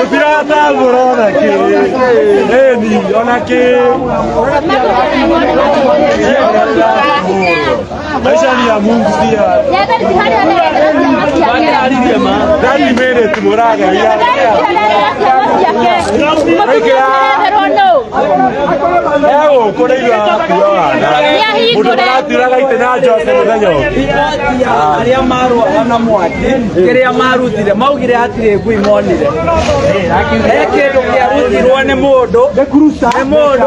Pirata Morona que ele olha que deixa ali a música dali mere tu moraga ya eu por aí lá por lá tirar aí tena jo se mudanyo aria maru ana mwaki kiria marutire maugire atire kuimonire ekindu kiarutirwo ni mundu ni mundu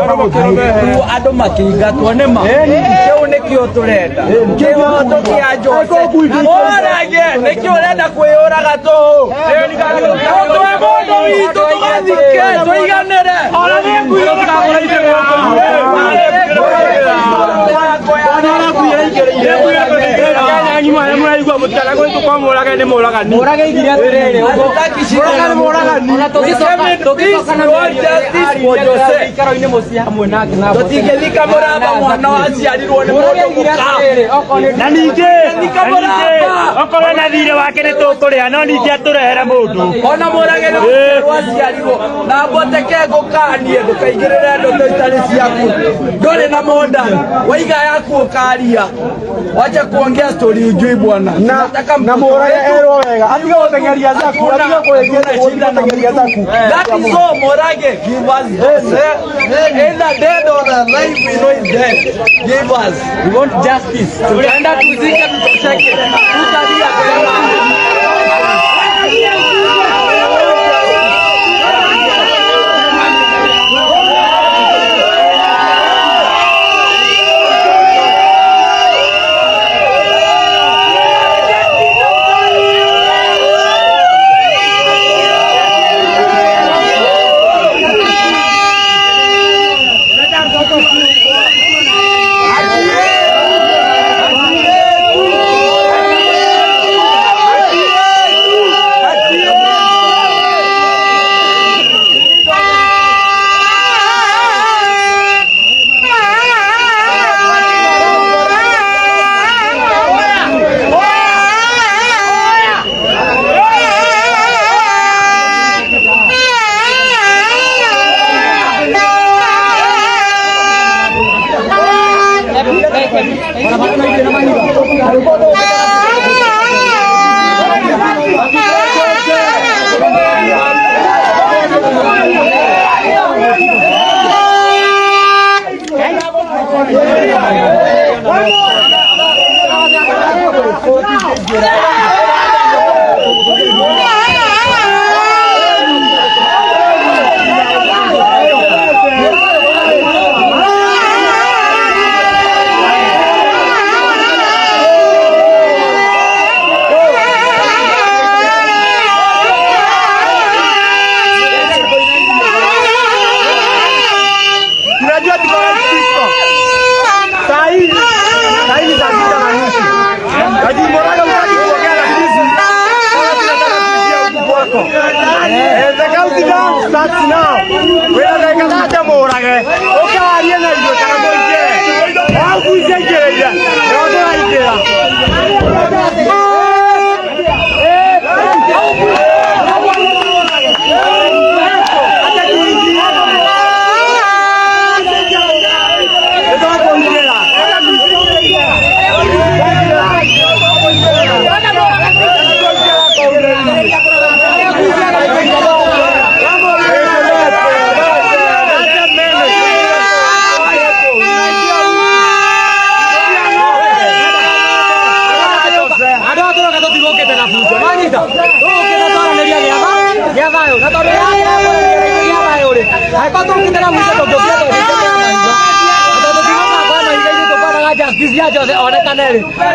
andu makiingatwo ni ma kiu nikio turenda kihoto kia Jose orage nikio urenda kwiyuraga tu mundu witu tugathike tuiganire wacha kuongea story ujui bwana na morage ero wega atiga utengeria zaku atiga kuegeza kutengeria zaku that is all morage give us either dead or alive we know is dead give us we want justice tunaenda tuzike tutosheke tutalia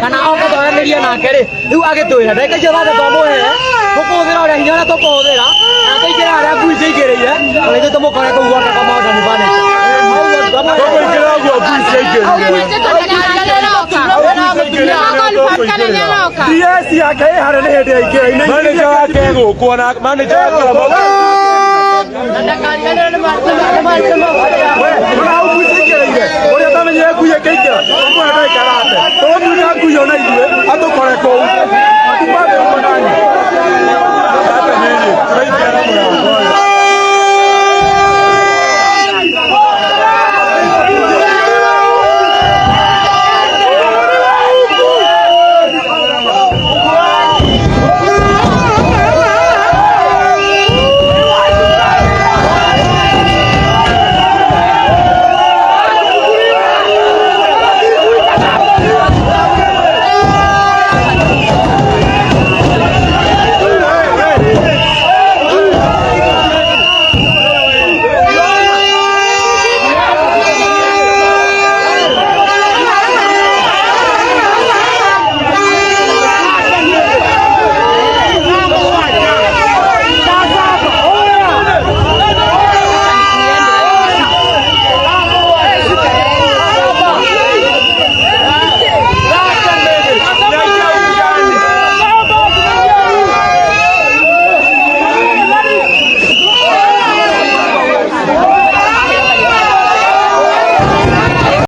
kana oke twaranĩrie nake rĩ rĩu agĩtwĩra ndeka icio thate twamũhe tũkũhũthĩra ũrĩa hinya ũrĩa tũkũhũthĩra na tũingĩre harĩa ngui ciaingĩrĩire na ithuĩ tũmũkore kũu gwake kwa Mountain Furniture tũkũingĩra ũguo ngui ciaingĩrĩire TSC ke harane hede ke manager ke go kona manager ke mo Buna ubuzi ke ide ore ta me ye ku ye ke ke ko na ka ra te to mu na ku yo na ide ato